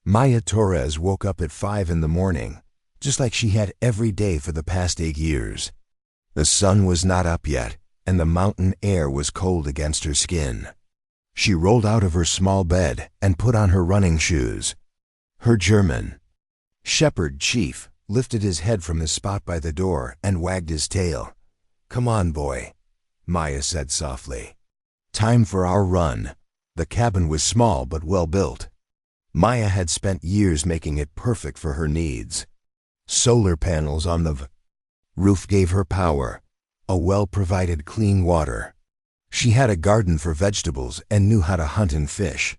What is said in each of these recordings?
Maya Torres woke up at 5 in the morning, just like she had every day for the past 8 years. The sun was not up yet, and the mountain air was cold against her skin. She rolled out of her small bed and put on her running shoes. Her German shepherd chief lifted his head from the spot by the door and wagged his tail. "Come on, boy," Maya said softly. "Time for our run." The cabin was small but well built. Maya had spent years making it perfect for her needs. Solar panels on the roof gave her power. A well provided clean water. She had a garden for vegetables and knew how to hunt and fish.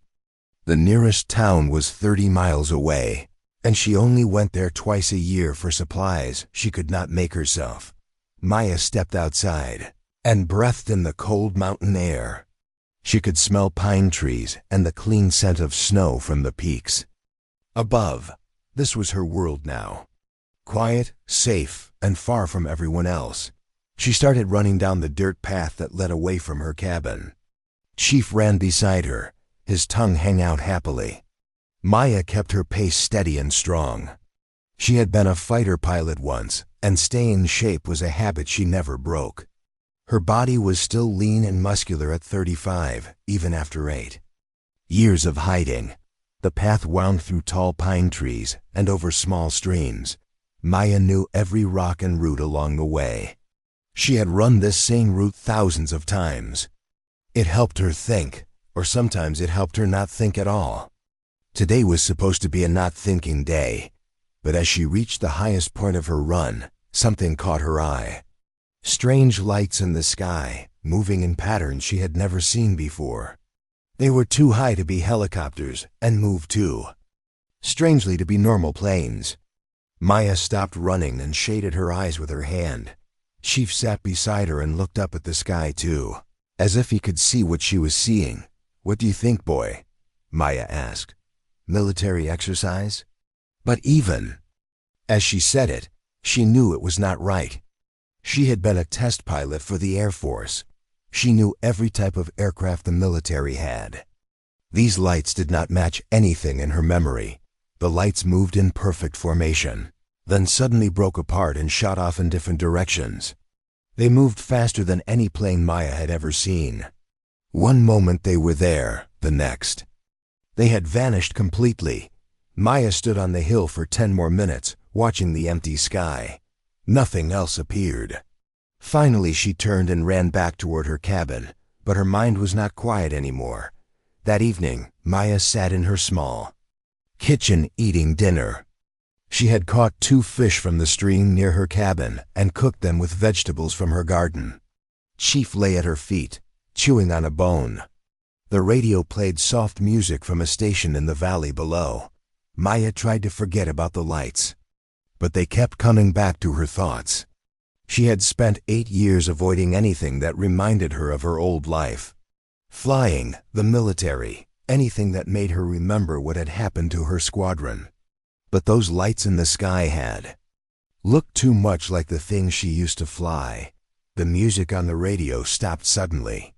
The nearest town was 30 miles away, and she only went there twice a year for supplies she could not make herself. Maya stepped outside and breathed in the cold mountain air. She could smell pine trees and the clean scent of snow from the peaks. Above, this was her world now. Quiet, safe, and far from everyone else. She started running down the dirt path that led away from her cabin. Chief ran beside her, his tongue hanging out happily. Maya kept her pace steady and strong. She had been a fighter pilot once, and staying in shape was a habit she never broke. Her body was still lean and muscular at 35, even after 8 years of hiding. The path wound through tall pine trees and over small streams. Maya knew every rock and root along the way. She had run this same route thousands of times. It helped her think, or sometimes it helped her not think at all. Today was supposed to be a not-thinking day, but as she reached the highest point of her run, something caught her eye. Strange lights in the sky, moving in patterns she had never seen before. They were too high to be helicopters, and moved too strangely to be normal planes. Maya stopped running and shaded her eyes with her hand. Chief sat beside her and looked up at the sky too, as if he could see what she was seeing. "What do you think, boy?" Maya asked. "Military exercise?" But even as she said it, she knew it was not right. She had been a test pilot for the Air Force. She knew every type of aircraft the military had. These lights did not match anything in her memory. The lights moved in perfect formation, then suddenly broke apart and shot off in different directions. They moved faster than any plane Maya had ever seen. One moment they were there, the next they had vanished completely. Maya stood on the hill for 10 more minutes, watching the empty sky. Nothing else appeared. Finally she turned and ran back toward her cabin, but her mind was not quiet anymore. That evening, Maya sat in her small kitchen eating dinner. She had caught 2 fish from the stream near her cabin and cooked them with vegetables from her garden. Chief lay at her feet, chewing on a bone. The radio played soft music from a station in the valley below. Maya tried to forget about the lights, but they kept coming back to her thoughts. She had spent 8 years avoiding anything that reminded her of her old life. Flying, the military, anything that made her remember what had happened to her squadron. But those lights in the sky had looked too much like the things she used to fly. The music on the radio stopped suddenly.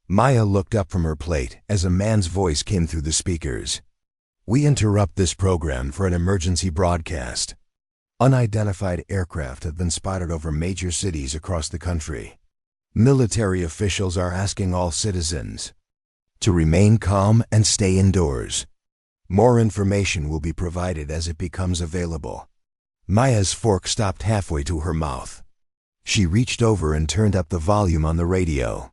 Maya looked up from her plate as a man's voice came through the speakers. "We interrupt this program for an emergency broadcast. Unidentified aircraft have been spotted over major cities across the country. Military officials are asking all citizens to remain calm and stay indoors. More information will be provided as it becomes available." Maya's fork stopped halfway to her mouth. She reached over and turned up the volume on the radio.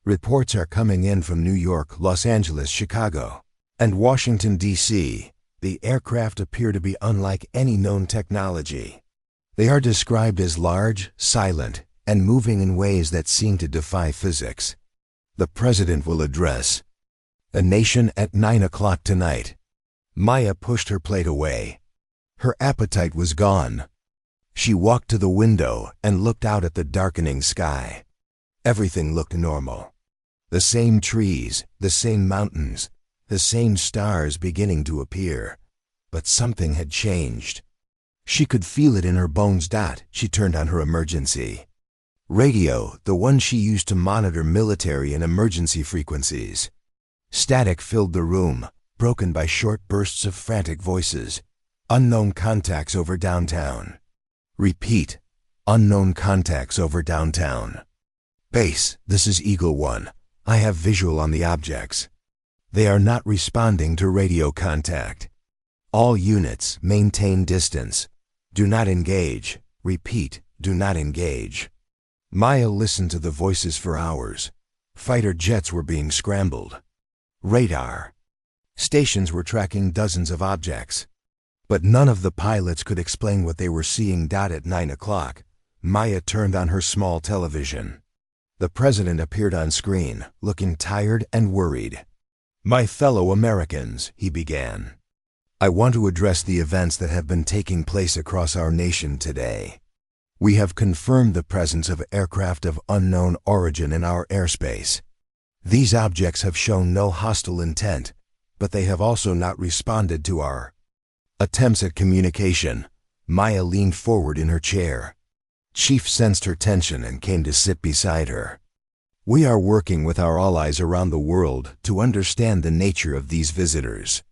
"Reports are coming in from New York, Los Angeles, Chicago, and Washington, D.C. The aircraft appear to be unlike any known technology. They are described as large, silent, and moving in ways that seem to defy physics. The president will address the nation at 9 o'clock tonight." Maya pushed her plate away. Her appetite was gone. She walked to the window and looked out at the darkening sky. Everything looked normal. The same trees, the same mountains, the same stars beginning to appear. But something had changed. She could feel it in her bones. She turned on her emergency radio, the one she used to monitor military and emergency frequencies. Static filled the room. broken by short bursts of frantic voices. Unknown contacts over downtown. Repeat. Unknown contacts over downtown. Base, this is Eagle One. I have visual on the objects. They are not responding to radio contact. All units, maintain distance. Do not engage. Repeat, do not engage. Maya listened to the voices for hours. Fighter jets were being scrambled. Radar. Stations were tracking dozens of objects. But none of the pilots could explain what they were seeing. At 9 o'clock, Maya turned on her small television. The president appeared on screen, looking tired and worried. "My fellow Americans," he began. "I want to address the events that have been taking place across our nation today. We have confirmed the presence of aircraft of unknown origin in our airspace. These objects have shown no hostile intent, but they have also not responded to our attempts at communication." Maya leaned forward in her chair. Chief sensed her tension and came to sit beside her. "We are working with our allies around the world to understand the nature of these visitors.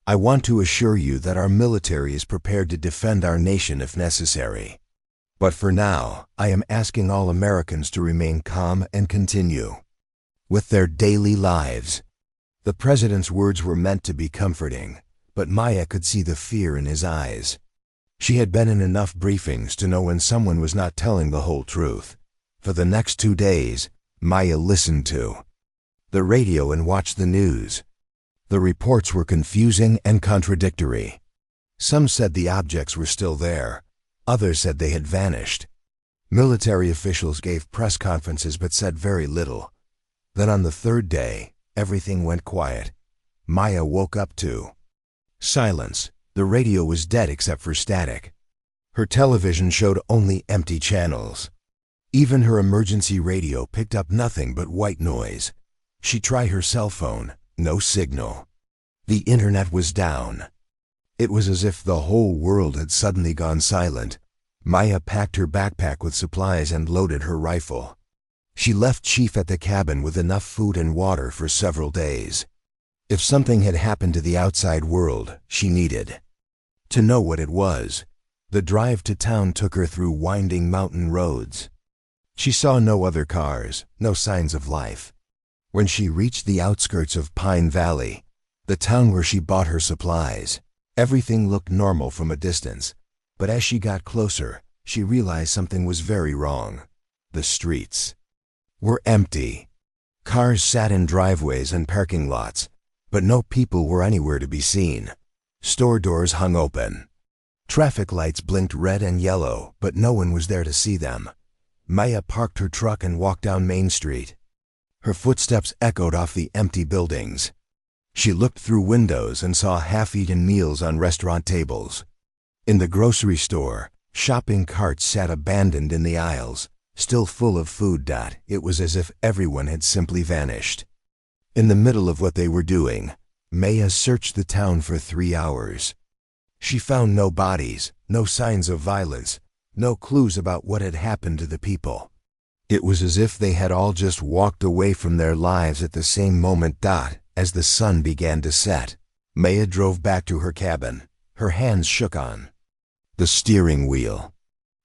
I want to assure you that our military is prepared to defend our nation if necessary. But for now, I am asking all Americans to remain calm and continue with their daily lives." The president's words were meant to be comforting, but Maya could see the fear in his eyes. She had been in enough briefings to know when someone was not telling the whole truth. For the next 2 days, Maya listened to the radio and watched the news. The reports were confusing and contradictory. Some said the objects were still there. Others said they had vanished. Military officials gave press conferences but said very little. Then on the 3rd day, everything went quiet. Maya woke up to silence. The radio was dead except for static. Her television showed only empty channels. Even her emergency radio picked up nothing but white noise. She tried her cell phone, no signal. The internet was down. It was as if the whole world had suddenly gone silent. Maya packed her backpack with supplies and loaded her rifle. She left Chief at the cabin with enough food and water for several days. If something had happened to the outside world, she needed to know what it was. The drive to town took her through winding mountain roads. She saw no other cars, no signs of life. When she reached the outskirts of Pine Valley, the town where she bought her supplies, everything looked normal from a distance. But as she got closer, she realized something was very wrong. The streets were empty. Cars sat in driveways and parking lots, but no people were anywhere to be seen. Store doors hung open. Traffic lights blinked red and yellow, but no one was there to see them. Maya parked her truck and walked down Main Street. Her footsteps echoed off the empty buildings. She looked through windows and saw half-eaten meals on restaurant tables. In the grocery store, shopping carts sat abandoned in the aisles, still full of food. It was as if everyone had simply vanished. In the middle of what they were doing, Maya searched the town for 3 hours. She found no bodies, no signs of violence, no clues about what had happened to the people. It was as if they had all just walked away from their lives at the same moment. As the sun began to set, Maya drove back to her cabin. Her hands shook on the steering wheel.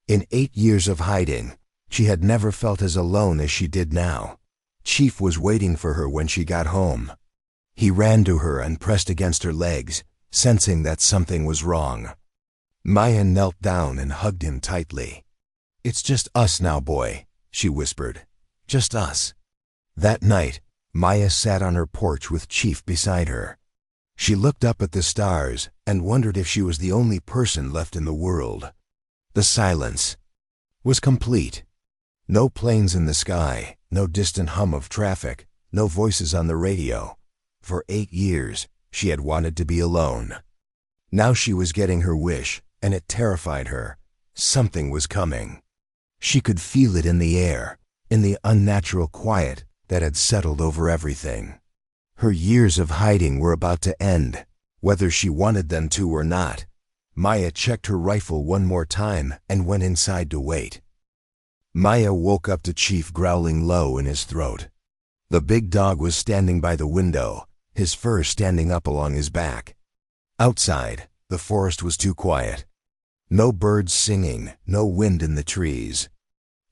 In 8 years of hiding, she had never felt as alone as she did now. Chief was waiting for her when she got home. He ran to her and pressed against her legs, sensing that something was wrong. Maya knelt down and hugged him tightly. "It's just us now, boy," she whispered. "Just us." That night, Maya sat on her porch with Chief beside her. She looked up at the stars and wondered if she was the only person left in the world. The silence was complete. No planes in the sky, no distant hum of traffic, no voices on the radio. For 8 years, she had wanted to be alone. Now she was getting her wish, and it terrified her. Something was coming. She could feel it in the air, in the unnatural quiet that had settled over everything. Her years of hiding were about to end, whether she wanted them to or not. Maya checked her rifle one more time and went inside to wait. Maya woke up to Chief growling low in his throat. The big dog was standing by the window, his fur standing up along his back. Outside, the forest was too quiet. No birds singing, no wind in the trees.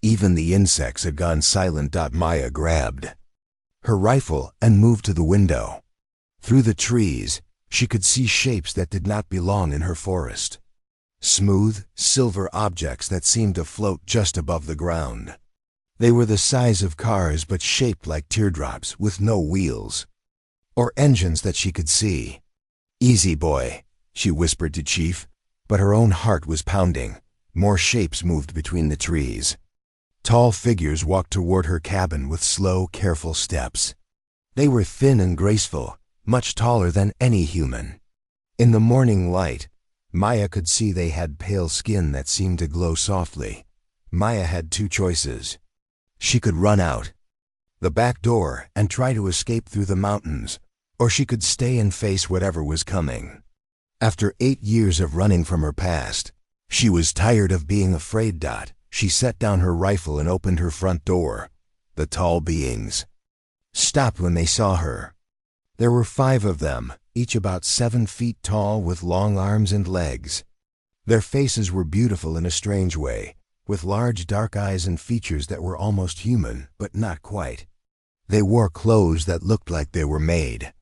Even the insects had gone silent. Maya grabbed her rifle and moved to the window. Through the trees, she could see shapes that did not belong in her forest. Smooth, silver objects that seemed to float just above the ground. They were the size of cars but shaped like teardrops with no wheels or engines that she could see. "Easy, boy," she whispered to Chief, but her own heart was pounding. More shapes moved between the trees. Tall figures walked toward her cabin with slow, careful steps. They were thin and graceful, much taller than any human. In the morning light, Maya could see they had pale skin that seemed to glow softly. Maya had two choices. She could run out the back door and try to escape through the mountains, or she could stay and face whatever was coming. After 8 years of running from her past, she was tired of being afraid. She set down her rifle and opened her front door. The tall beings stopped when they saw her. There were 5 of them, each about 7 feet tall with long arms and legs. Their faces were beautiful in a strange way, with large dark eyes and features that were almost human, but not quite. They wore clothes that looked like they were made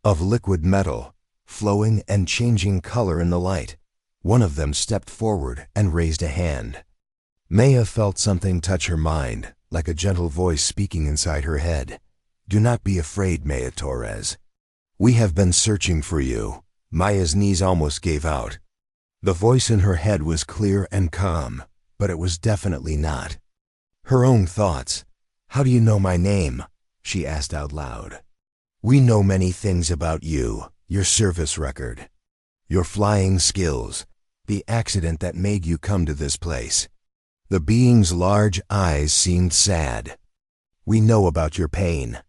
of liquid metal, flowing and changing color in the light. One of them stepped forward and raised a hand. Maya felt something touch her mind, like a gentle voice speaking inside her head. "Do not be afraid, Maya Torres. We have been searching for you." Maya's knees almost gave out. The voice in her head was clear and calm, but it was definitely not her own thoughts. "How do you know my name?" she asked out loud. "We know many things about you, your service record, your flying skills, the accident that made you come to this place." The being's large eyes seemed sad. "We know about your pain."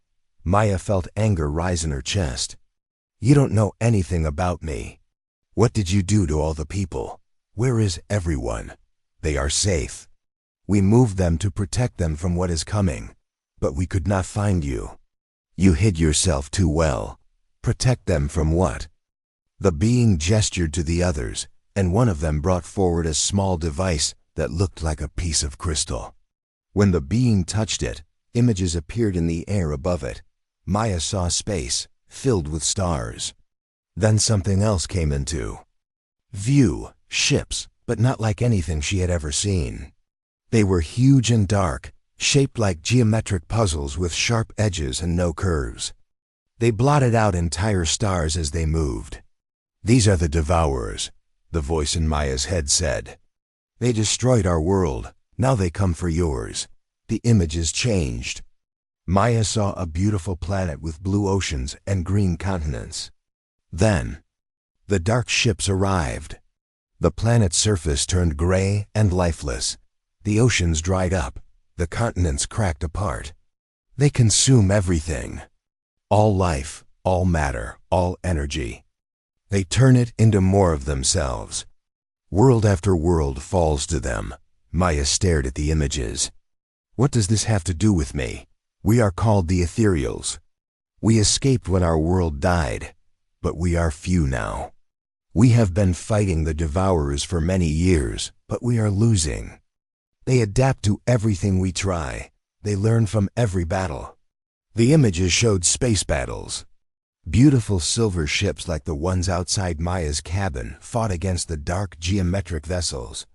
Maya felt anger rise in her chest. "You don't know anything about me. What did you do to all the people? Where is everyone? They are safe. We moved them to protect them from what is coming, but we could not find you. You hid yourself too well. Protect them from what?" The being gestured to the others, and one of them brought forward a small device that looked like a piece of crystal. When the being touched it, images appeared in the air above it. Maya saw space, filled with stars. Then something else came into view, ships, but not like anything she had ever seen. They were huge and dark, shaped like geometric puzzles with sharp edges and no curves. They blotted out entire stars as they moved. "These are the Devourers," the voice in Maya's head said. "They destroyed our world. Now they come for yours." The images changed. Maya saw a beautiful planet with blue oceans and green continents. Then, the dark ships arrived. The planet's surface turned gray and lifeless. The oceans dried up. The continents cracked apart. They consume everything. All life, all matter, all energy. They turn it into more of themselves. World after world falls to them. Maya stared at the images. "What does this have to do with me? We are called the Ethereals. We escaped when our world died, but we are few now. We have been fighting the Devourers for many years, but we are losing. They adapt to everything we try. They learn from every battle." The images showed space battles. Beautiful silver ships like the ones outside Maya's cabin fought against the dark geometric vessels.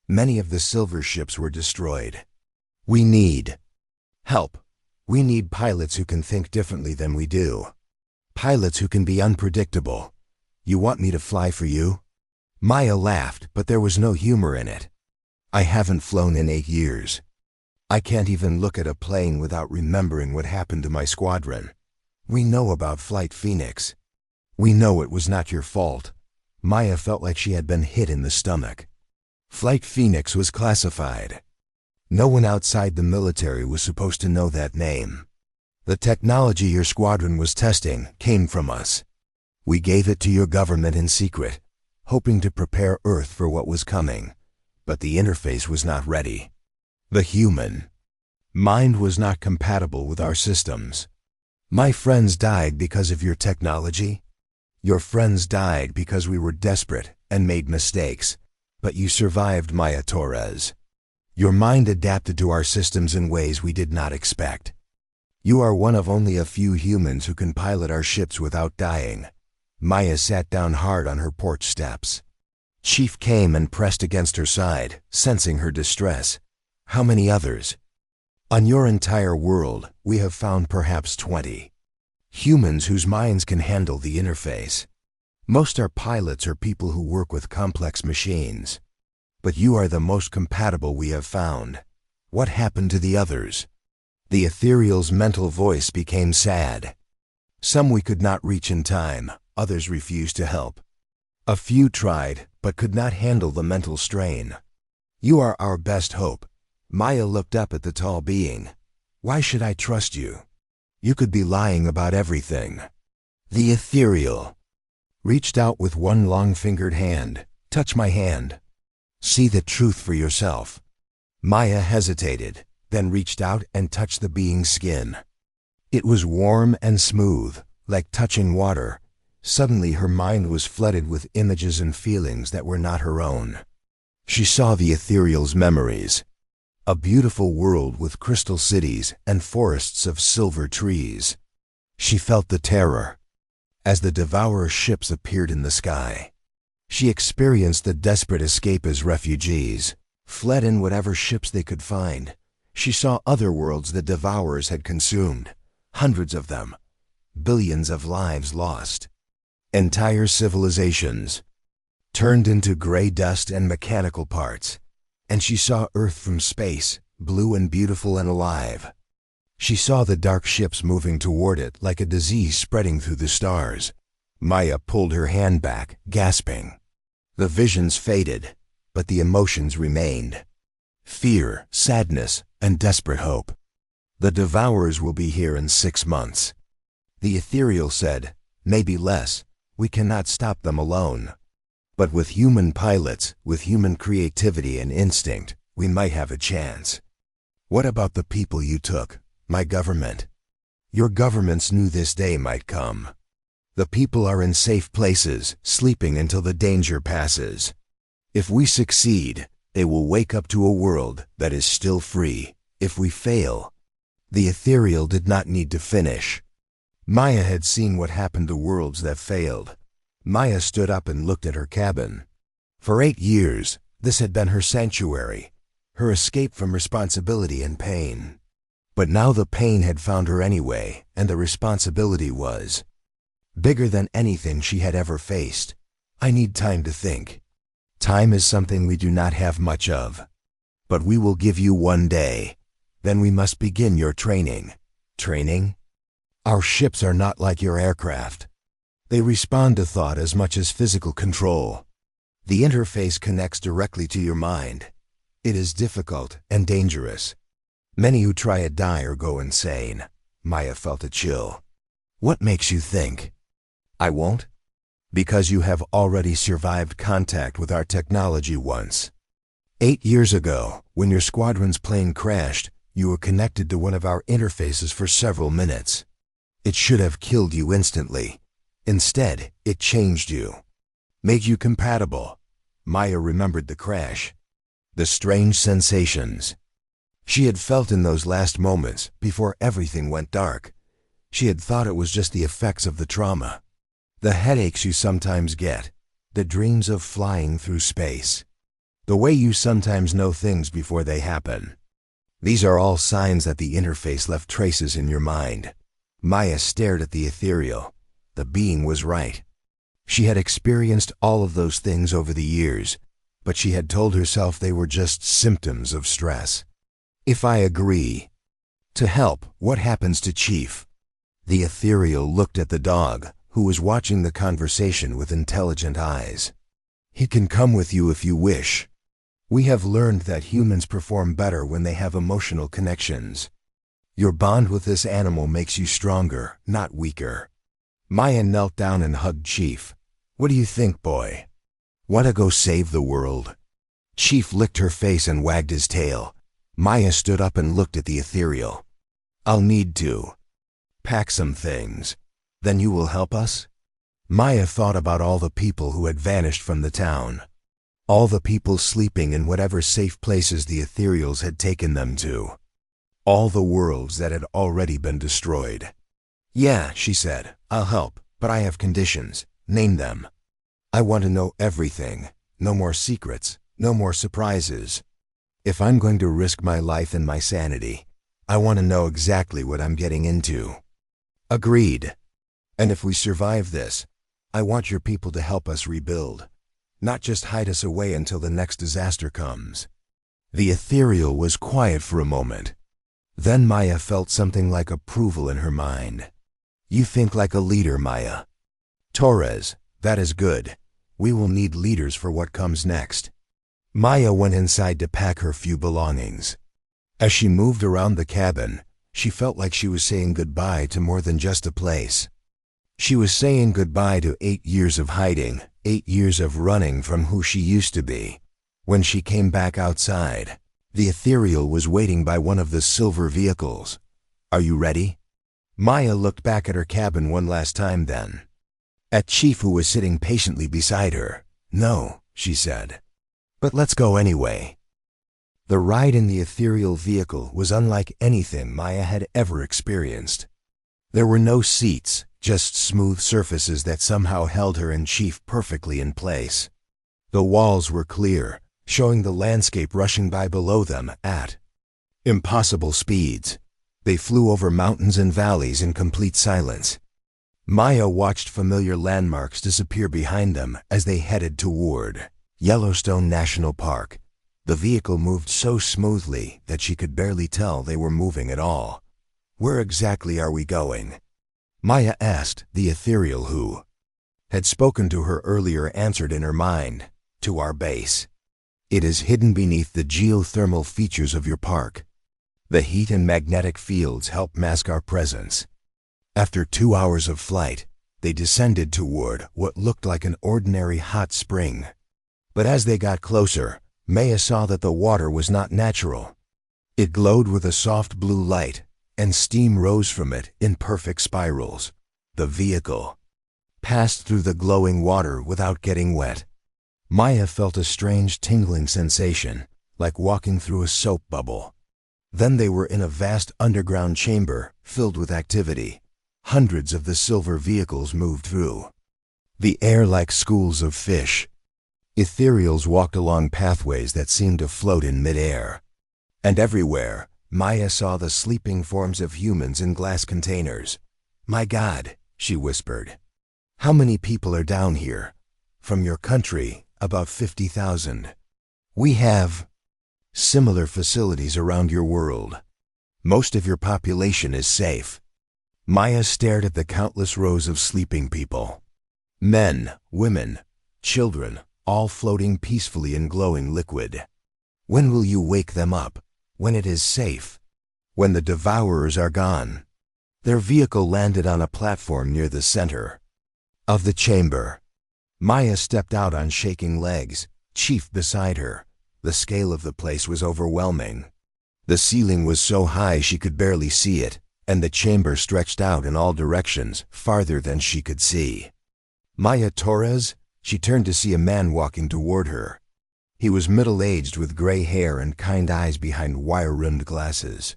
Many of the silver ships were destroyed. "We need help. We need pilots who can think differently than we do. Pilots who can be unpredictable. You want me to fly for you?" Maya laughed, but there was no humor in it. "I haven't flown in 8 years. I can't even look at a plane without remembering what happened to my squadron. We know about Flight Phoenix. We know it was not your fault." Maya felt like she had been hit in the stomach. Flight Phoenix was classified. No one outside the military was supposed to know that name. "The technology your squadron was testing came from us. We gave it to your government in secret, hoping to prepare Earth for what was coming, but the interface was not ready. The human mind was not compatible with our systems." My friends died because of your technology? Your friends died because we were desperate and made mistakes, but you survived, Maya Torres. Your mind adapted to our systems in ways we did not expect. You are one of only a few humans who can pilot our ships without dying. Maya sat down hard on her porch steps. Chief came and pressed against her side, sensing her distress. How many others? On your entire world, we have found perhaps 20. Humans whose minds can handle the interface. Most are pilots or people who work with complex machines. But you are the most compatible we have found. What happened to the others? The ethereal's mental voice became sad. Some we could not reach in time, others refused to help. A few tried, but could not handle the mental strain. You are our best hope. Maya looked up at the tall being. Why should I trust you? You could be lying about everything. The ethereal reached out with one long-fingered hand. Touch my hand. See the truth for yourself. Maya hesitated, then reached out and touched the being's skin. It was warm and smooth, like touching water. Suddenly her mind was flooded with images and feelings that were not her own. She saw the ethereal's memories. A beautiful world with crystal cities and forests of silver trees. She felt the terror as the devourer ships appeared in the sky. She experienced the desperate escape as refugees, fled in whatever ships they could find. She saw other worlds the devourers had consumed, hundreds of them, billions of lives lost. Entire civilizations turned into gray dust and mechanical parts, and she saw Earth from space, blue and beautiful and alive. She saw the dark ships moving toward it like a disease spreading through the stars. Maya pulled her hand back, gasping. The visions faded, but the emotions remained. Fear, sadness, and desperate hope. The devourers will be here in 6 months. The ethereal said, maybe less. We cannot stop them alone. But with human pilots, with human creativity and instinct, we might have a chance. What about the people you took, my government? Your governments knew this day might come. The people are in safe places, sleeping until the danger passes. If we succeed, they will wake up to a world that is still free. If we fail, the ethereal did not need to finish. Maya had seen what happened to worlds that failed. Maya stood up and looked at her cabin. For 8 years, this had been her sanctuary, her escape from responsibility and pain. But now the pain had found her anyway, and the responsibility was bigger than anything she had ever faced. I need time to think. Time is something we do not have much of. But we will give you 1 day. Then we must begin your training. Training? Our ships are not like your aircraft. They respond to thought as much as physical control. The interface connects directly to your mind. It is difficult and dangerous. Many who try it die or go insane. Maya felt a chill. What makes you think I won't? Because you have already survived contact with our technology once. 8 years ago, when your squadron's plane crashed, you were connected to one of our interfaces for several minutes. It should have killed you instantly. Instead, it changed you, made you compatible. Maya remembered the crash, the strange sensations she had felt in those last moments before everything went dark. She had thought it was just the effects of the trauma, the headaches you sometimes get, the dreams of flying through space, the way you sometimes know things before they happen. These are all signs that the interface left traces in your mind. Maya stared at the ethereal. The being was right. She had experienced all of those things over the years, but she had told herself they were just symptoms of stress. If I agree to help, what happens to Chief? The ethereal looked at the dog, who was watching the conversation with intelligent eyes. He can come with you if you wish. We have learned that humans perform better when they have emotional connections. Your bond with this animal makes you stronger, not weaker. Maya knelt down and hugged Chief. What do you think, boy? Want to go save the world? Chief licked her face and wagged his tail. Maya stood up and looked at the ethereal. I'll need to. Pack some things. Then you will help us? Maya thought about all the people who had vanished from the town. All the people sleeping in whatever safe places the ethereals had taken them to. All the worlds that had already been destroyed. Yeah, she said, I'll help, but I have conditions. Name them. I want to know everything. No more secrets. No more surprises. If I'm going to risk my life and my sanity, I want to know exactly what I'm getting into. Agreed. And if we survive this, I want your people to help us rebuild, not just hide us away until the next disaster comes. The ethereal was quiet for a moment. Then Maya felt something like approval in her mind. You think like a leader, Maya. Torres, that is good. We will need leaders for what comes next. Maya went inside to pack her few belongings. As she moved around the cabin, she felt like she was saying goodbye to more than just a place. She was saying goodbye to 8 years of hiding, 8 years of running from who she used to be. When she came back outside, the ethereal was waiting by one of the silver vehicles. Are you ready? Maya looked back at her cabin one last time then. At Chief, who was sitting patiently beside her. No, she said. But let's go anyway. The ride in the ethereal vehicle was unlike anything Maya had ever experienced. There were no seats, just smooth surfaces that somehow held her and Chief perfectly in place. The walls were clear, showing the landscape rushing by below them at impossible speeds. They flew over mountains and valleys in complete silence. Maya watched familiar landmarks disappear behind them as they headed toward Yellowstone National Park. The vehicle moved so smoothly that she could barely tell they were moving at all. Where exactly are we going? Maya asked. The ethereal who had spoken to her earlier answered in her mind. To our base. It is hidden beneath the geothermal features of your park. The heat and magnetic fields help mask our presence. After 2 hours of flight, they descended toward what looked like an ordinary hot spring. But as they got closer, Maya saw that the water was not natural. It glowed with a soft blue light, and steam rose from it in perfect spirals. The vehicle passed through the glowing water without getting wet. Maya felt a strange tingling sensation, like walking through a soap bubble. Then they were in a vast underground chamber filled with activity. Hundreds of the silver vehicles moved through the air like schools of fish. Ethereals walked along pathways that seemed to float in midair. And everywhere, Maya saw the sleeping forms of humans in glass containers. My God, she whispered. How many people are down here? From your country, about 50,000. We have similar facilities around your world. Most of your population is safe. Maya stared at the countless rows of sleeping people. Men, women, children, all floating peacefully in glowing liquid. When will you wake them up? When it is safe. When the devourers are gone. Their vehicle landed on a platform near the center of the chamber. Maya stepped out on shaking legs, Chief beside her. The scale of the place was overwhelming. The ceiling was so high she could barely see it, and the chamber stretched out in all directions, farther than she could see. Maya Torres? She turned to see a man walking toward her. He was middle-aged with gray hair and kind eyes behind wire-rimmed glasses.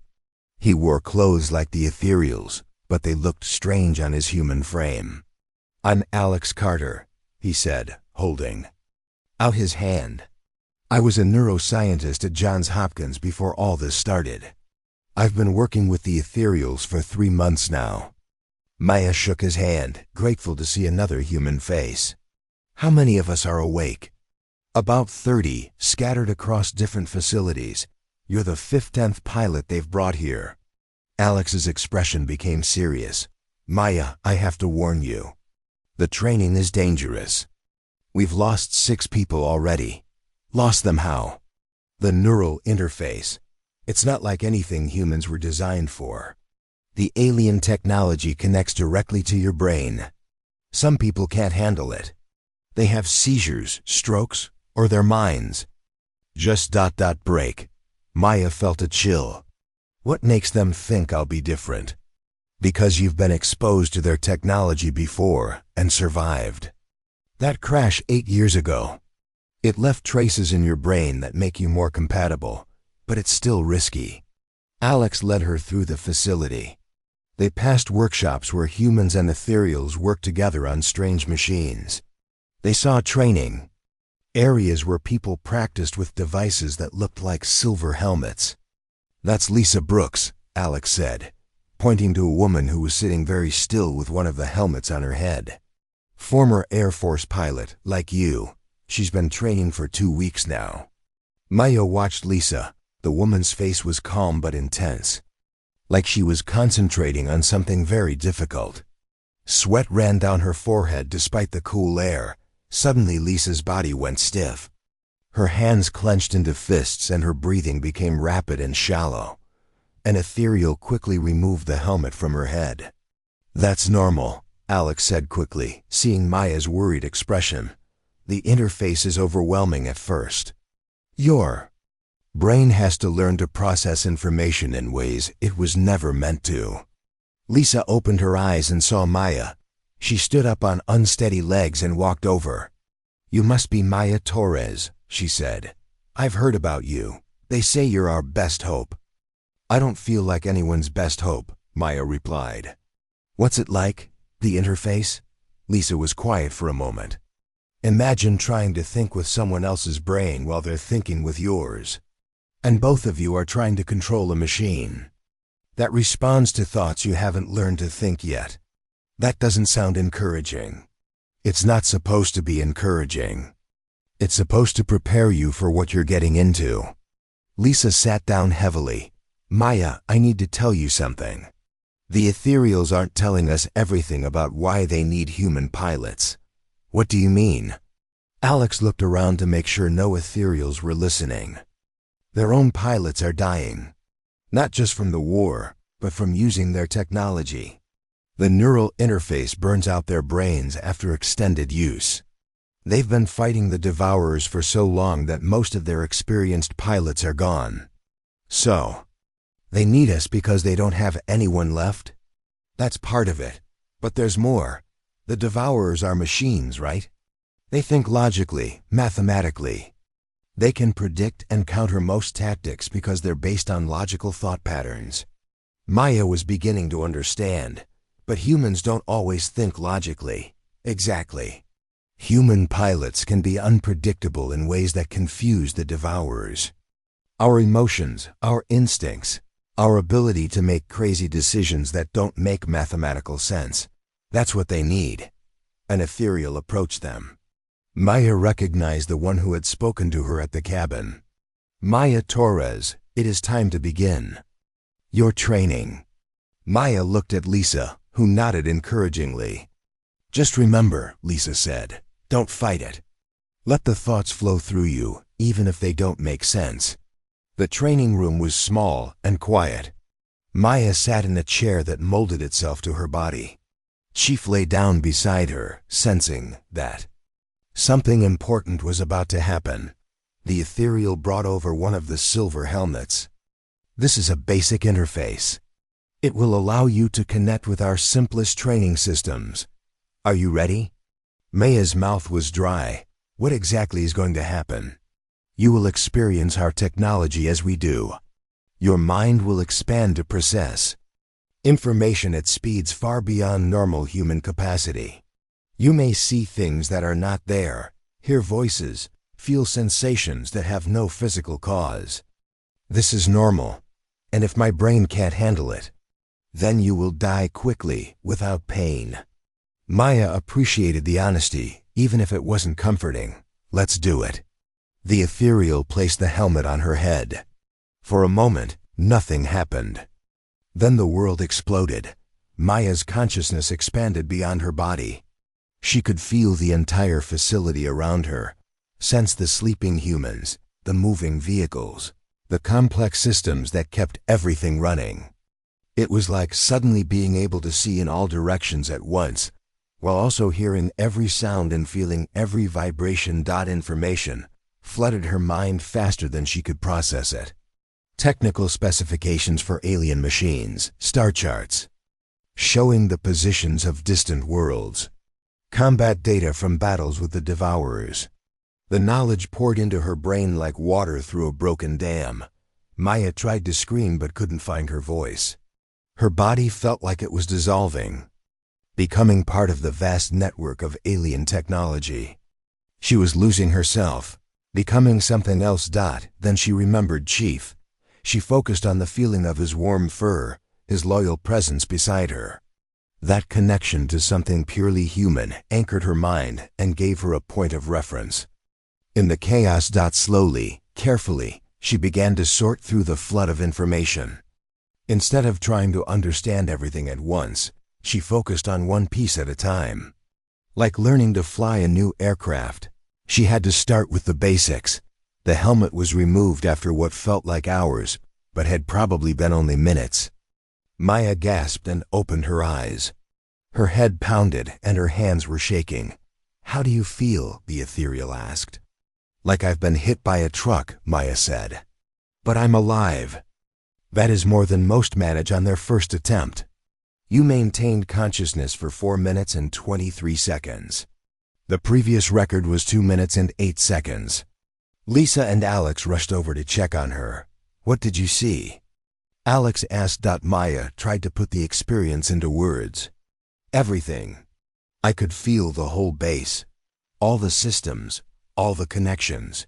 He wore clothes like the ethereals, but they looked strange on his human frame. I'm Alex Carter, he said, holding out his hand. I was a neuroscientist at Johns Hopkins before all this started. I've been working with the ethereals for 3 months now. Maya shook his hand, grateful to see another human face. How many of us are awake? About 30, scattered across different facilities. You're the 15th pilot they've brought here. Alex's expression became serious. Maya, I have to warn you. The training is dangerous. We've lost 6 people already. Lost them how? The neural interface. It's not like anything humans were designed for. The alien technology connects directly to your brain. Some people can't handle it. They have seizures, strokes, or their minds just break. Maya felt a chill. What makes them think I'll be different? Because you've been exposed to their technology before and survived. That crash 8 years ago. It left traces in your brain that make you more compatible, but it's still risky. Alex led her through the facility. They passed workshops where humans and ethereals worked together on strange machines. They saw training, areas where people practiced with devices that looked like silver helmets. "That's Lisa Brooks," Alex said, pointing to a woman who was sitting very still with one of the helmets on her head. "Former Air Force pilot, like you. She's been training for 2 weeks now." Maya watched Lisa. The woman's face was calm but intense, like she was concentrating on something very difficult. Sweat ran down her forehead despite the cool air. Suddenly Lisa's body went stiff. Her hands clenched into fists and her breathing became rapid and shallow. An ethereal quickly removed the helmet from her head. "That's normal," Alex said quickly, seeing Maya's worried expression. "The interface is overwhelming at first. Your brain has to learn to process information in ways it was never meant to." Lisa opened her eyes and saw Maya. She stood up on unsteady legs and walked over. "You must be Maya Torres," she said. "I've heard about you. They say you're our best hope." "I don't feel like anyone's best hope," Maya replied. "What's it like, the interface?" Lisa was quiet for a moment. "Imagine trying to think with someone else's brain while they're thinking with yours. And both of you are trying to control a machine that responds to thoughts you haven't learned to think yet. That doesn't sound encouraging." "It's not supposed to be encouraging. It's supposed to prepare you for what you're getting into." Lisa sat down heavily. "Maya, I need to tell you something. The ethereals aren't telling us everything about why they need human pilots." "What do you mean?" Alex looked around to make sure no ethereals were listening. "Their own pilots are dying. Not just from the war, but from using their technology. The neural interface burns out their brains after extended use. They've been fighting the Devourers for so long that most of their experienced pilots are gone. So, they need us because they don't have anyone left? That's part of it. But there's more. The Devourers are machines, right? They think logically, mathematically. They can predict and counter most tactics because they're based on logical thought patterns." Maya was beginning to understand, but humans don't always think logically. Exactly. Human pilots can be unpredictable in ways that confuse the Devourers. Our emotions, our instincts, our ability to make crazy decisions that don't make mathematical sense. That's what they need. An ethereal approached them. Maya recognized the one who had spoken to her at the cabin. "Maya Torres, it is time to begin your training." Maya looked at Lisa, who nodded encouragingly. "Just remember," Lisa said, "don't fight it. Let the thoughts flow through you, even if they don't make sense." The training room was small and quiet. Maya sat in a chair that molded itself to her body. Chief lay down beside her, sensing that something important was about to happen. The ethereal brought over one of the silver helmets. "This is a basic interface. It will allow you to connect with our simplest training systems. Are you ready?" Maya's mouth was dry. "What exactly is going to happen?" "You will experience our technology as we do. Your mind will expand to process information at speeds far beyond normal human capacity. You may see things that are not there, hear voices, feel sensations that have no physical cause. This is normal, and if my brain can't handle it, then you will die quickly, without pain." Maya appreciated the honesty, even if it wasn't comforting. "Let's do it." The ethereal placed the helmet on her head. For a moment, nothing happened. Then the world exploded. Maya's consciousness expanded beyond her body. She could feel the entire facility around her, sense the sleeping humans, the moving vehicles, the complex systems that kept everything running. It was like suddenly being able to see in all directions at once, while also hearing every sound and feeling every vibration. Information flooded her mind faster than she could process it. Technical specifications for alien machines, star charts, showing the positions of distant worlds. Combat data from battles with the Devourers. The knowledge poured into her brain like water through a broken dam. Maya tried to scream but couldn't find her voice. Her body felt like it was dissolving, becoming part of the vast network of alien technology. She was losing herself, becoming something else. Then she remembered Chief. She focused on the feeling of his warm fur, his loyal presence beside her. That connection to something purely human anchored her mind and gave her a point of reference. In the chaos. Slowly, carefully, she began to sort through the flood of information. Instead of trying to understand everything at once, she focused on one piece at a time. Like learning to fly a new aircraft, she had to start with the basics. The helmet was removed after what felt like hours, but had probably been only minutes. Maya gasped and opened her eyes. Her head pounded and her hands were shaking. "How do you feel?" the ethereal asked. "Like I've been hit by a truck," Maya said. "But I'm alive." "That is more than most manage on their first attempt. You maintained consciousness for 4 minutes and 23 seconds. The previous record was 2 minutes and 8 seconds. Lisa and Alex rushed over to check on her. "What did you see?" Alex asked. Maya tried to put the experience into words. "Everything. I could feel the whole base. All the systems, all the connections.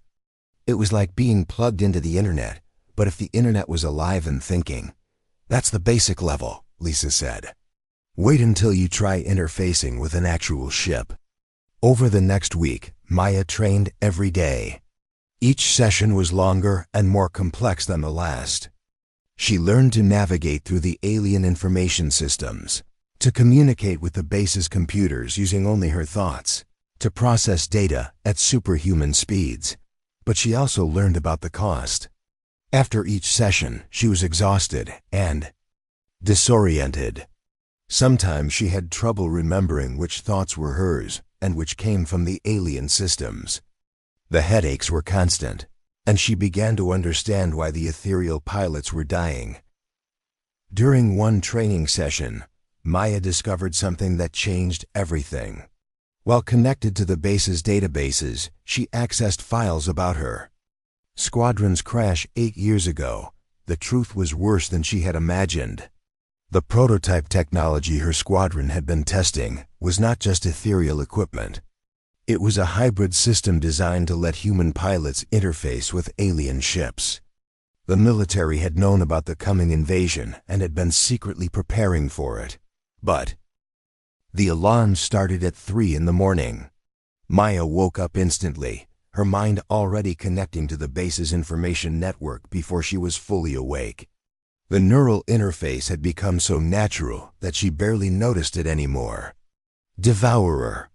It was like being plugged into the internet, but if the internet was alive and thinking. That's the basic level," Lisa said. "Wait until you try interfacing with an actual ship." Over the next week, Maya trained every day. Each session was longer and more complex than the last. She learned to navigate through the alien information systems, to communicate with the base's computers using only her thoughts, to process data at superhuman speeds. But she also learned about the cost. After each session, she was exhausted and disoriented. Sometimes she had trouble remembering which thoughts were hers and which came from the alien systems. The headaches were constant, and she began to understand why the ethereal pilots were dying. During one training session, Maya discovered something that changed everything. While connected to the base's databases, she accessed files about her. Squadron's crash 8 years ago. The truth was worse than she had imagined. The prototype technology her squadron had been testing was not just ethereal equipment. It was a hybrid system designed to let human pilots interface with alien ships. The military had known about the coming invasion and had been secretly preparing for it. But the alarm started at 3 in the morning. Maya woke up instantly, her mind already connecting to the base's information network before she was fully awake. The neural interface had become so natural that she barely noticed it anymore. Devourer.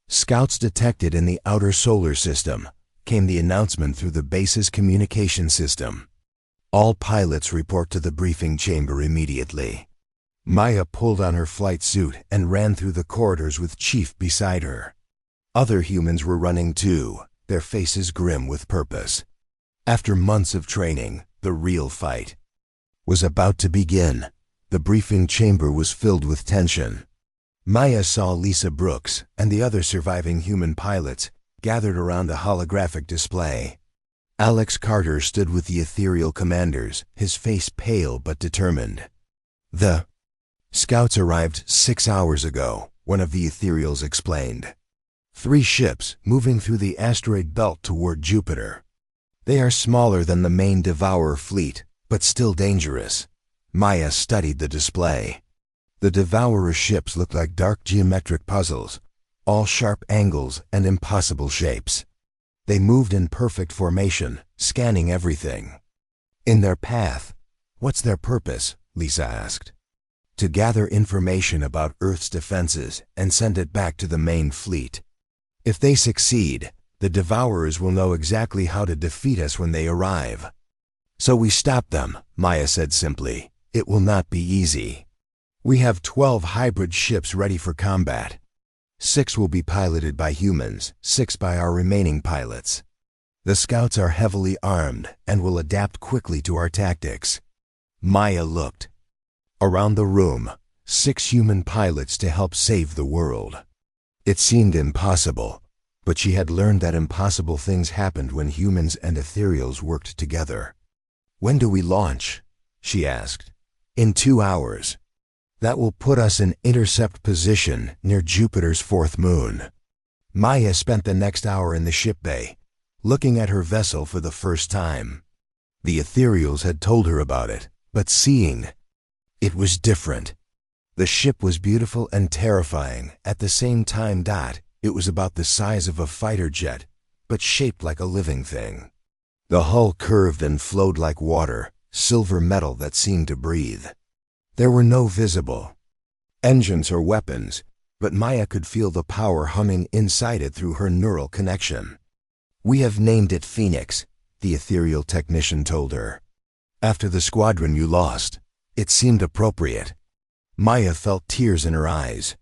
Scouts detected in the outer solar system, came the announcement through the base's communication system. All pilots report to the briefing chamber immediately. Maya pulled on her flight suit and ran through the corridors with Chief beside her. Other humans were running too, their faces grim with purpose. After months of training, the real fight was about to begin. The briefing chamber was filled with tension. Maya saw Lisa Brooks and the other surviving human pilots gathered around a holographic display. Alex Carter stood with the ethereal commanders, his face pale but determined. "The scouts arrived 6 hours ago," one of the ethereals explained. 3 ships moving through the asteroid belt toward Jupiter. They are smaller than the main Devourer fleet, but still dangerous. Maya studied the display. The Devourer ships looked like dark geometric puzzles, all sharp angles and impossible shapes. They moved in perfect formation, scanning everything. In their path, "What's their purpose?" Lisa asked. "To gather information about Earth's defenses and send it back to the main fleet. If they succeed, the Devourers will know exactly how to defeat us when they arrive." "So we stop them," Maya said simply. "It will not be easy. We have 12 hybrid ships ready for combat. 6 will be piloted by humans, 6 by our remaining pilots. The scouts are heavily armed and will adapt quickly to our tactics." Maya looked around the room. 6 human pilots to help save the world. It seemed impossible, but she had learned that impossible things happened when humans and ethereals worked together. "When do we launch?" she asked. "In 2 hours. That will put us in intercept position near Jupiter's 4th moon." Maya spent the next hour in the ship bay, looking at her vessel for the first time. The ethereals had told her about it, but seeing it was different. The ship was beautiful and terrifying at the same time. It was about the size of a fighter jet, but shaped like a living thing. The hull curved and flowed like water, silver metal that seemed to breathe. There were no visible engines or weapons, but Maya could feel the power humming inside it through her neural connection. "We have named it Phoenix," the ethereal technician told her. "After the squadron you lost, it seemed appropriate." Maya felt tears in her eyes.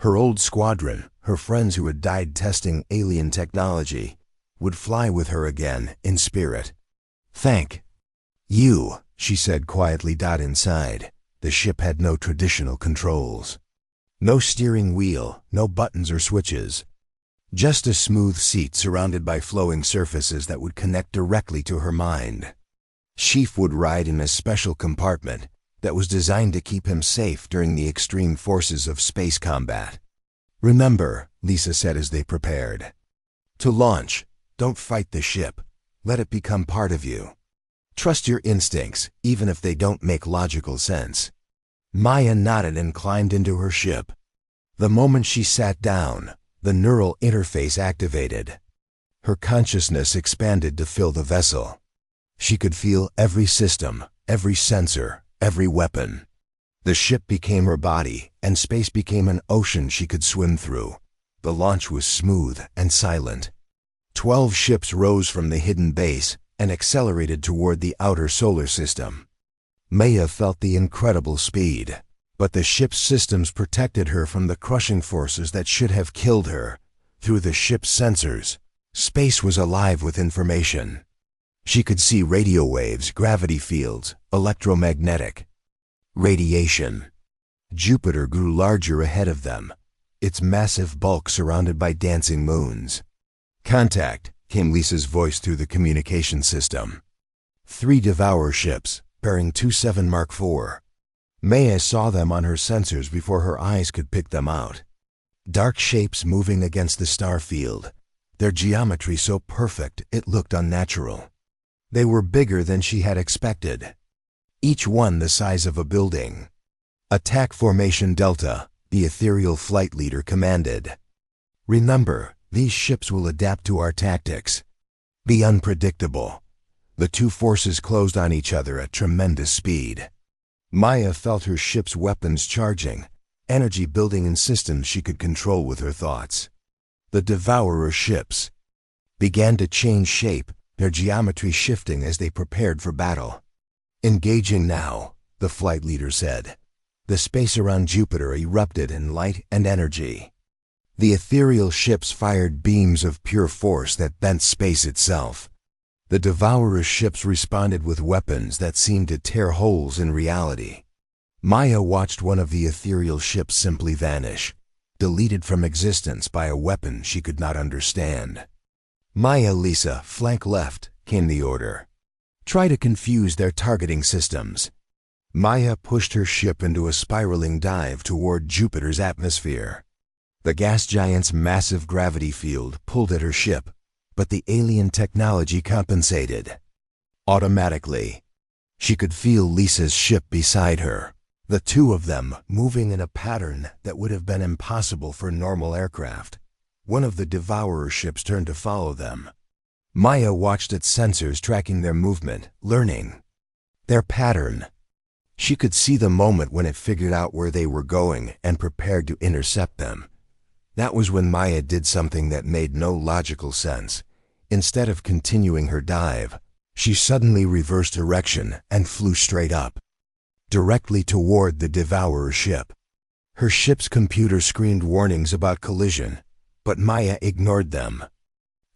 Her old squadron, her friends who had died testing alien technology, would fly with her again in spirit. "Thank you," she said quietly. Inside, the ship had no traditional controls. No steering wheel, no buttons or switches. Just a smooth seat surrounded by flowing surfaces that would connect directly to her mind. Sheaf would ride in a special compartment that was designed to keep him safe during the extreme forces of space combat. "Remember," Lisa said as they prepared, "to launch, don't fight the ship. Let it become part of you. Trust your instincts, even if they don't make logical sense." Maya nodded and climbed into her ship. The moment she sat down, the neural interface activated. Her consciousness expanded to fill the vessel. She could feel every system, every sensor, every weapon. The ship became her body, and space became an ocean she could swim through. The launch was smooth and silent. 12 ships rose from the hidden base and accelerated toward the outer solar system. Maya felt the incredible speed, but the ship's systems protected her from the crushing forces that should have killed her. Through the ship's sensors, space was alive with information. She could see radio waves, gravity fields, electromagnetic radiation. Jupiter grew larger ahead of them, its massive bulk surrounded by dancing moons. "Contact," came Lisa's voice through the communication system. 3 Devourer ships, bearing 27 Mark IV. Maya saw them on her sensors before her eyes could pick them out. Dark shapes moving against the star field, their geometry so perfect it looked unnatural. They were bigger than she had expected, each one the size of a building. "Attack Formation Delta," the ethereal flight leader commanded. "Remember, these ships will adapt to our tactics. Be unpredictable." The 2 forces closed on each other at tremendous speed. Maya felt her ship's weapons charging, energy building in systems she could control with her thoughts. The Devourer ships began to change shape, their geometry shifting as they prepared for battle. "Engaging now," the flight leader said. The space around Jupiter erupted in light and energy. The ethereal ships fired beams of pure force that bent space itself. The Devourer ships responded with weapons that seemed to tear holes in reality. Maya watched one of the ethereal ships simply vanish, deleted from existence by a weapon she could not understand. "Maya, Lisa, flank left," came the order. "Try to confuse their targeting systems." Maya pushed her ship into a spiraling dive toward Jupiter's atmosphere. The gas giant's massive gravity field pulled at her ship, but the alien technology compensated. Automatically, she could feel Lisa's ship beside her, the 2 of them moving in a pattern that would have been impossible for normal aircraft. One of the Devourer ships turned to follow them. Maya watched its sensors tracking their movement, learning their pattern. She could see the moment when it figured out where they were going and prepared to intercept them. That was when Maya did something that made no logical sense. Instead of continuing her dive, she suddenly reversed direction and flew straight up, directly toward the Devourer ship. Her ship's computer screamed warnings about collision, but Maya ignored them.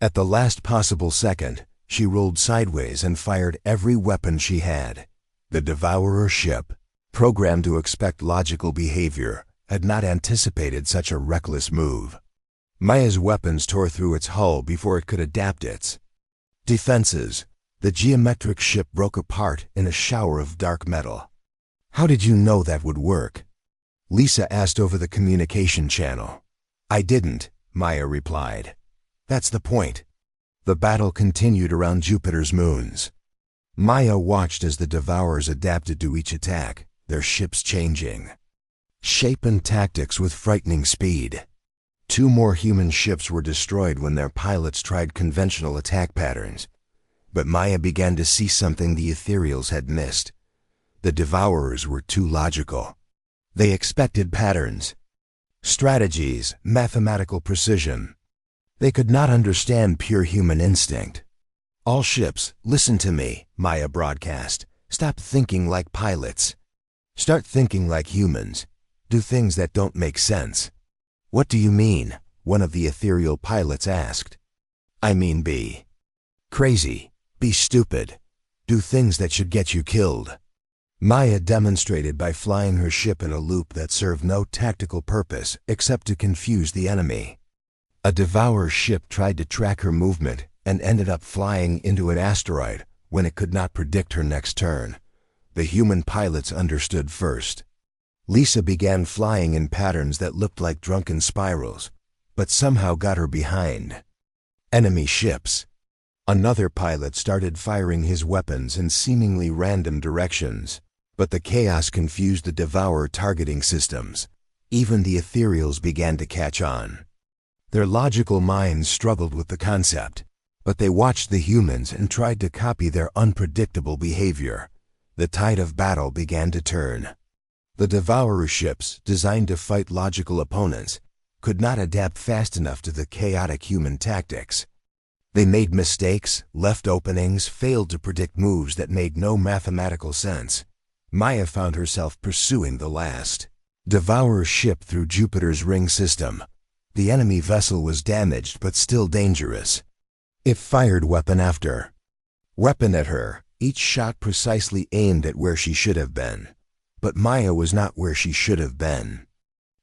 At the last possible second, she rolled sideways and fired every weapon she had. The Devourer ship programmed to expect logical behavior, had not anticipated such a reckless move. Maya's weapons tore through its hull before it could adapt its defenses. The geometric ship broke apart in a shower of dark metal. "How did you know that would work?" Lisa asked over the communication channel. "I didn't," Maya replied. "That's the point." The battle continued around Jupiter's moons. Maya watched as the Devourers adapted to each attack, their ships changing shape and tactics with frightening speed. 2 more human ships were destroyed when their pilots tried conventional attack patterns. But Maya began to see something the Ethereals had missed. The Devourers were too logical. They expected patterns, strategies, mathematical precision. They could not understand pure human instinct. "All ships, listen to me," Maya broadcast. "Stop thinking like pilots. Start thinking like humans. Do things that don't make sense." "What do you mean?" one of the ethereal pilots asked. "I mean be crazy, be stupid, do things that should get you killed." Maya demonstrated by flying her ship in a loop that served no tactical purpose except to confuse the enemy. A Devourer ship tried to track her movement and ended up flying into an asteroid when it could not predict her next turn. The human pilots understood first. Lisa began flying in patterns that looked like drunken spirals, but somehow got her behind enemy ships. Another pilot started firing his weapons in seemingly random directions, but the chaos confused the Devourer targeting systems. Even the Ethereals began to catch on. Their logical minds struggled with the concept, but they watched the humans and tried to copy their unpredictable behavior. The tide of battle began to turn. The Devourer ships, designed to fight logical opponents, could not adapt fast enough to the chaotic human tactics. They made mistakes, left openings, failed to predict moves that made no mathematical sense. Maya found herself pursuing the last Devourer ship through Jupiter's ring system. The enemy vessel was damaged but still dangerous. It fired weapon after weapon at her, each shot precisely aimed at where she should have been. But Maya was not where she should have been.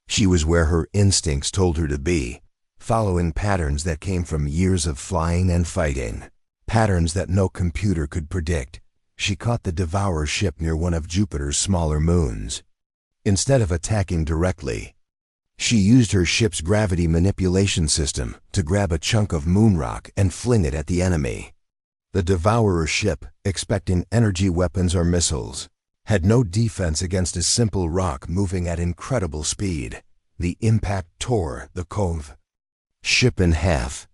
She was where her instincts told her to be, following patterns that came from years of flying and fighting, patterns that no computer could predict. She caught the Devourer ship near one of Jupiter's smaller moons. Instead of attacking directly, she used her ship's gravity manipulation system to grab a chunk of moon rock and fling it at the enemy. The Devourer ship, expecting energy weapons or missiles, had no defense against a simple rock moving at incredible speed. The impact tore the cove ship in half.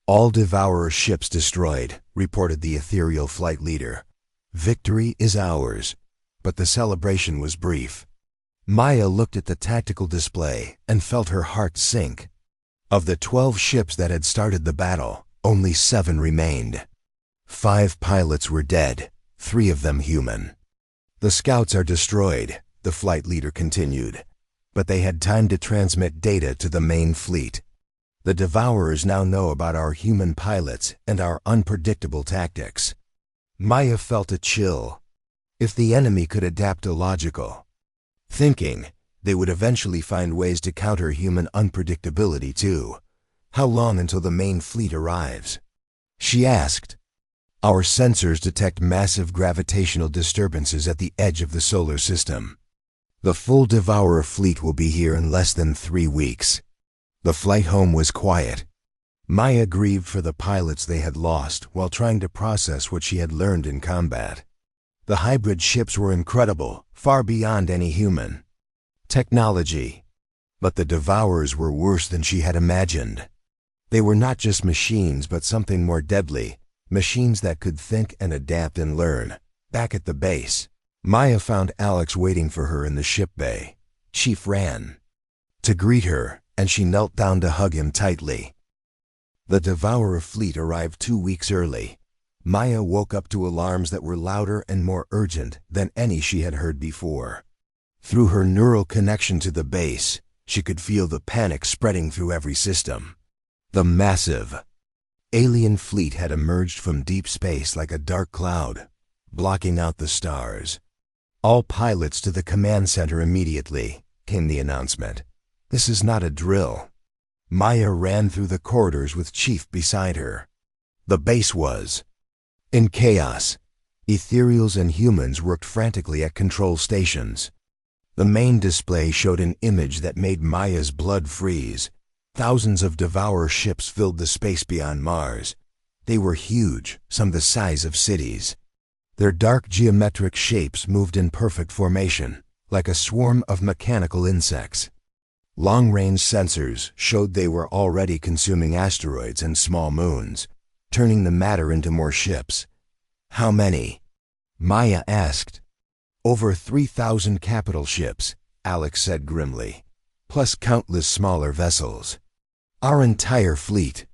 "All Devourer ships destroyed," reported the ethereal flight leader. "Victory is ours." But the celebration was brief. Maya looked at the tactical display and felt her heart sink. Of the 12 ships that had started the battle, only 7 remained. 5 pilots were dead, 3 of them human. "The scouts are destroyed," the flight leader continued, "but they had time to transmit data to the main fleet. The Devourers now know about our human pilots and our unpredictable tactics." Maya felt a chill. If the enemy could adapt to logical thinking, they would eventually find ways to counter human unpredictability too. "How long until the main fleet arrives?" she asked. "Our sensors detect massive gravitational disturbances at the edge of the solar system. The full Devourer fleet will be here in less than 3 weeks." The flight home was quiet. Maya grieved for the pilots they had lost while trying to process what she had learned in combat. The hybrid ships were incredible, far beyond any human technology. But the Devourers were worse than she had imagined. They were not just machines but something more deadly, machines that could think and adapt and learn. Back at the base, Maya found Alex waiting for her in the ship bay. Chief ran to greet her, and she knelt down to hug him tightly. The Devourer fleet arrived 2 weeks early. Maya woke up to alarms that were louder and more urgent than any she had heard before. Through her neural connection to the base, she could feel the panic spreading through every system. The massive alien fleet had emerged from deep space like a dark cloud, blocking out the stars. "All pilots to the command center immediately," came the announcement. "This is not a drill." Maya ran through the corridors with Chief beside her. The base was in chaos. Ethereals and humans worked frantically at control stations. The main display showed an image that made Maya's blood freeze. Thousands of Devourer ships filled the space beyond Mars. They were huge, some the size of cities. Their dark geometric shapes moved in perfect formation, like a swarm of mechanical insects. Long-range sensors showed they were already consuming asteroids and small moons, turning the matter into more ships. "How many?" Maya asked. "Over 3,000 capital ships," Alex said grimly, "plus countless smaller vessels. Our entire fleet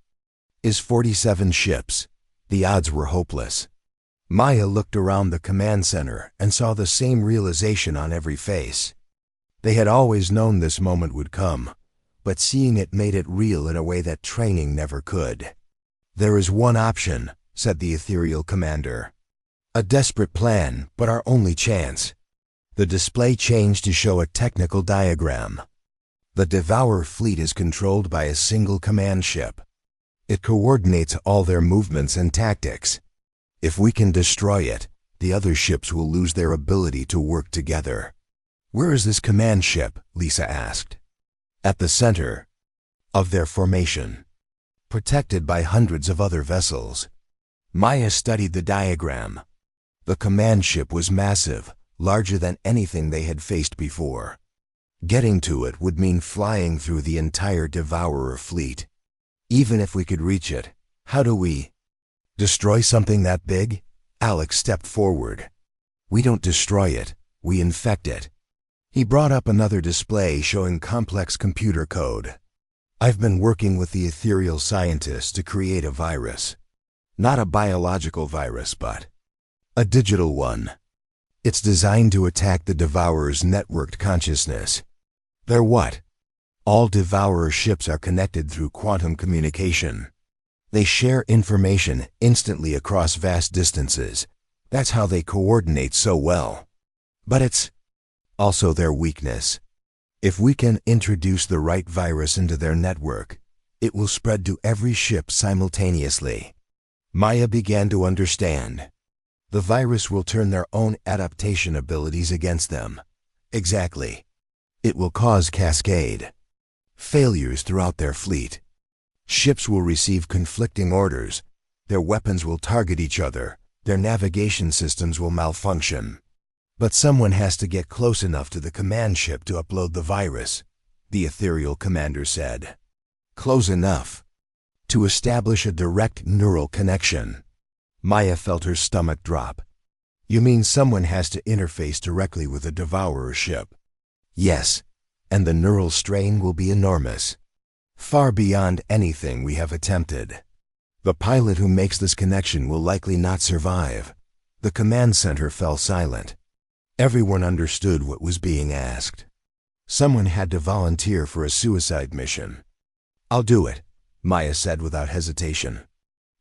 is 47 ships." The odds were hopeless. Maya looked around the command center and saw the same realization on every face. They had always known this moment would come, but seeing it made it real in a way that training never could. "There is one option," said the ethereal commander. "A desperate plan, but our only chance." The display changed to show a technical diagram. The Devourer fleet is controlled by a single command ship. It coordinates all their movements and tactics. If we can destroy it, the other ships will lose their ability to work together. "Where is this command ship?" Lisa asked. "At the center of their formation, protected by hundreds of other vessels." Maya studied the diagram. The command ship was massive, larger than anything they had faced before. Getting to it would mean flying through the entire Devourer fleet. Even if we could reach it, how do we destroy something that big? Alex stepped forward. "We don't destroy it, we infect it." He brought up another display showing complex computer code. "I've been working with the ethereal scientists to create a virus. Not a biological virus, but a digital one. It's designed to attack the Devourer's networked consciousness." "They're what?" "All Devourer ships are connected through quantum communication. They share information instantly across vast distances. That's how they coordinate so well. But it's also their weakness. If we can introduce the right virus into their network, it will spread to every ship simultaneously." Maya began to understand. The virus will turn their own adaptation abilities against them. Exactly. It will cause cascade failures throughout their fleet. Ships will receive conflicting orders. Their weapons will target each other. Their navigation systems will malfunction. "But someone has to get close enough to the command ship to upload the virus," the ethereal commander said. "Close enough to establish a direct neural connection." Maya felt her stomach drop. "You mean someone has to interface directly with a Devourer ship?" "Yes, and the neural strain will be enormous. Far beyond anything we have attempted. The pilot who makes this connection will likely not survive." The command center fell silent. Everyone understood what was being asked. Someone had to volunteer for a suicide mission. "I'll do it," Maya said without hesitation.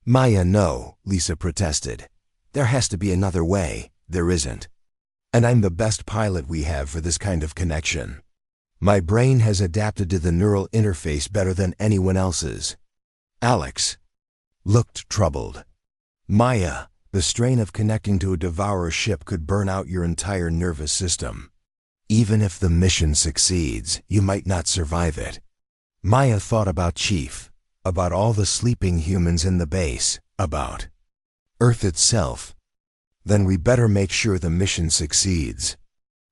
"Maya, no," Lisa protested. "There has to be another way." "There isn't. And I'm the best pilot we have for this kind of connection. My brain has adapted to the neural interface better than anyone else's." Alex looked troubled. "Maya, the strain of connecting to a Devourer ship could burn out your entire nervous system. Even if the mission succeeds, you might not survive it." Maya thought about Chief, about all the sleeping humans in the base, about Earth itself. "Then we better make sure the mission succeeds."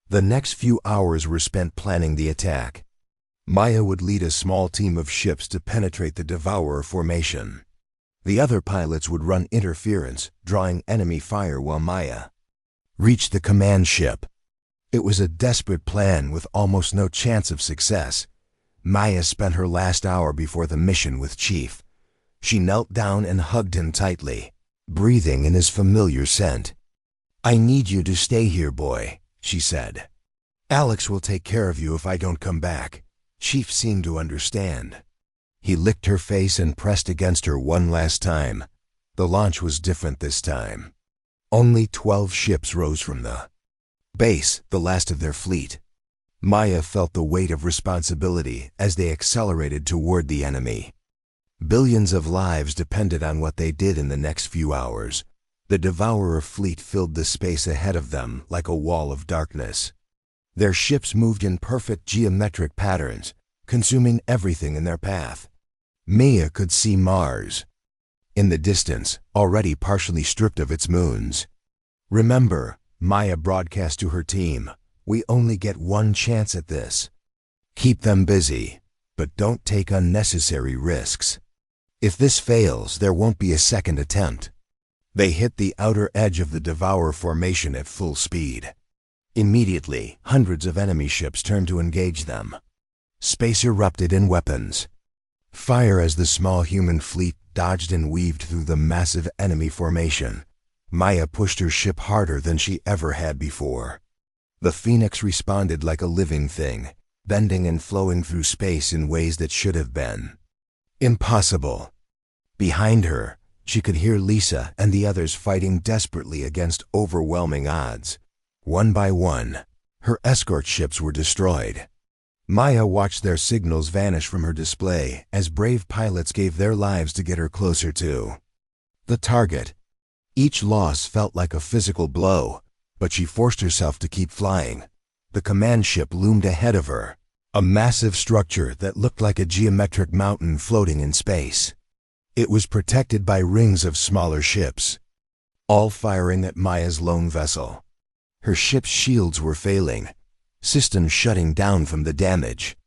The next few hours were spent planning the attack. Maya would lead a small team of ships to penetrate the Devourer formation. The other pilots would run interference, drawing enemy fire while Maya reached the command ship. It was a desperate plan with almost no chance of success. Maya spent her last hour before the mission with Chief. She knelt down and hugged him tightly, breathing in his familiar scent. "I need you to stay here, boy," she said. "Alex will take care of you if I don't come back." Chief seemed to understand. He licked her face and pressed against her one last time. The launch was different this time. Only 12 ships rose from the Base, the last of their fleet. Maya felt the weight of responsibility as they accelerated toward the enemy. Billions of lives depended on what they did in the next few hours. The Devourer fleet filled the space ahead of them like a wall of darkness. Their ships moved in perfect geometric patterns, consuming everything in their path. Maya could see Mars in the distance, already partially stripped of its moons. "Remember," Maya broadcast to her team, "we only get one chance at this. Keep them busy, but don't take unnecessary risks. If this fails, there won't be a second attempt." They hit the outer edge of the Devourer formation at full speed. Immediately, hundreds of enemy ships turned to engage them. Space erupted in weapons. Fire as the small human fleet dodged and weaved through the massive enemy formation. Maya pushed her ship harder than she ever had before. The Phoenix responded like a living thing, bending and flowing through space in ways that should have been impossible. Behind her, she could hear Lisa and the others fighting desperately against overwhelming odds. One by one, her escort ships were destroyed. Maya watched their signals vanish from her display as brave pilots gave their lives to get her closer to the target. Each loss felt like a physical blow, but she forced herself to keep flying. The command ship loomed ahead of her, a massive structure that looked like a geometric mountain floating in space. It was protected by rings of smaller ships, all firing at Maya's lone vessel. Her ship's shields were failing, systems shutting down from the damage.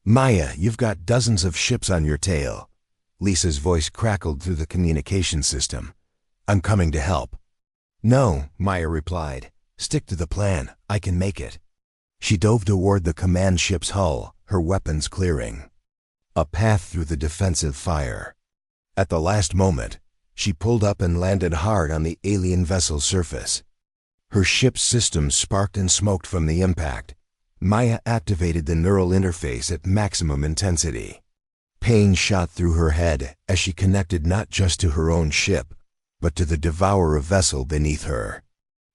"Maya, you've got dozens of ships on your tail." Lisa's voice crackled through the communication system. "I'm coming to help." "No," Maya replied. "Stick to the plan. I can make it." She dove toward the command ship's hull, her weapons clearing a path through the defensive fire. At the last moment, she pulled up and landed hard on the alien vessel's surface. Her ship's systems sparked and smoked from the impact. Maya activated the neural interface at maximum intensity. Pain shot through her head as she connected not just to her own ship, but to the Devourer vessel beneath her.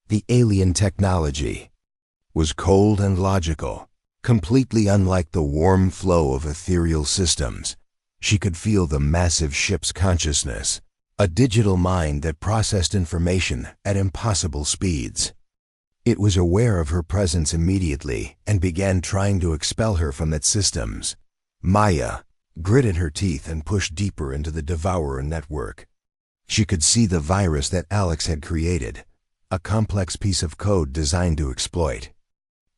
The alien technology was cold and logical, completely unlike the warm flow of ethereal systems. She could feel the massive ship's consciousness, a digital mind that processed information at impossible speeds. It was aware of her presence immediately and began trying to expel her from its systems. Maya gritted her teeth and pushed deeper into the Devourer network. She could see the virus that Alex had created, a complex piece of code designed to exploit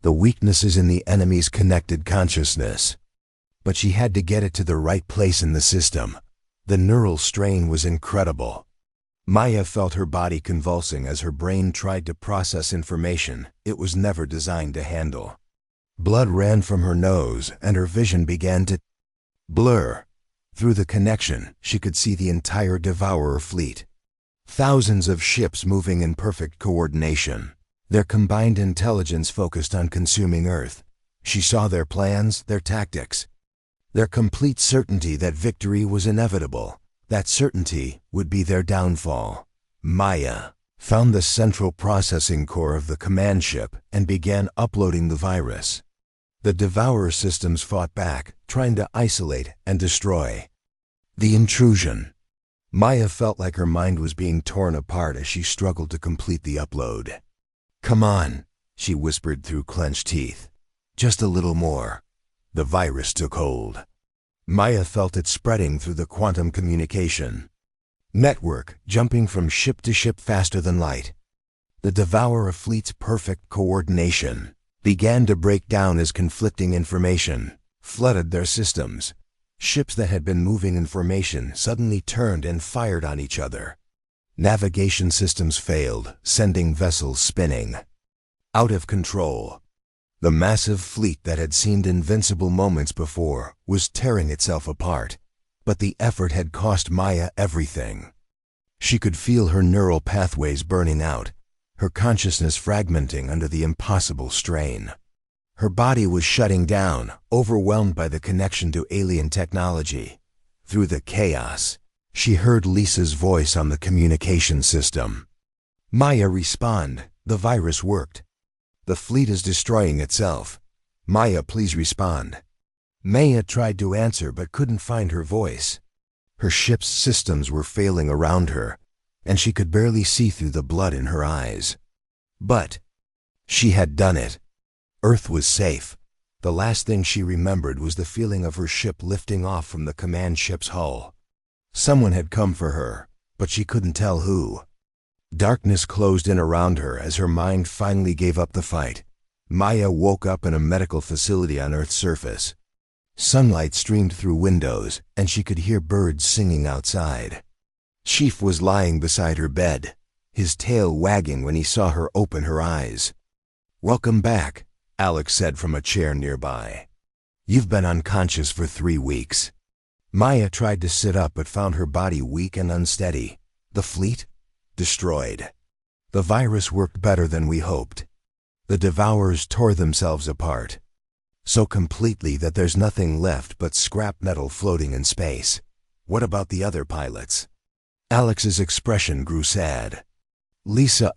the weaknesses in the enemy's connected consciousness. But she had to get it to the right place in the system. The neural strain was incredible. Maya felt her body convulsing as her brain tried to process information it was never designed to handle. Blood ran from her nose and her vision began to blur. Through the connection, she could see the entire Devourer fleet. Thousands of ships moving in perfect coordination. Their combined intelligence focused on consuming Earth. She saw their plans, their tactics, their complete certainty that victory was inevitable. That certainty would be their downfall. Maya found the central processing core of the command ship and began uploading the virus. The Devourer systems fought back, trying to isolate and destroy the intrusion. Maya felt like her mind was being torn apart as she struggled to complete the upload. "Come on," she whispered through clenched teeth. "Just a little more." The virus took hold. Maya felt it spreading through the quantum communication network, jumping from ship to ship faster than light. The Devourer fleet's perfect coordination began to break down as conflicting information flooded their systems. Ships that had been moving in formation suddenly turned and fired on each other. Navigation systems failed, sending vessels spinning out of control. The massive fleet that had seemed invincible moments before was tearing itself apart, but the effort had cost Maya everything. She could feel her neural pathways burning out, her consciousness fragmenting under the impossible strain. Her body was shutting down, overwhelmed by the connection to alien technology. Through the chaos, she heard Lisa's voice on the communication system. "Maya, respond. The virus worked." The fleet is destroying itself. Maya, please respond. Maya tried to answer but couldn't find her voice. Her ship's systems were failing around her, and she could barely see through the blood in her eyes. But she had done it. Earth was safe. The last thing she remembered was the feeling of her ship lifting off from the command ship's hull. Someone had come for her, but she couldn't tell who. Darkness closed in around her as her mind finally gave up the fight. Maya woke up in a medical facility on Earth's surface. Sunlight streamed through windows, and she could hear birds singing outside. Chief was lying beside her bed, his tail wagging when he saw her open her eyes. "Welcome back," Alex said from a chair nearby. "You've been unconscious for 3 weeks." Maya tried to sit up but found her body weak and unsteady. The fleet? Destroyed. The virus worked better than we hoped. The devourers tore themselves apart. So completely that there's nothing left but scrap metal floating in space. What about the other pilots? Alex's expression grew sad. Lisa,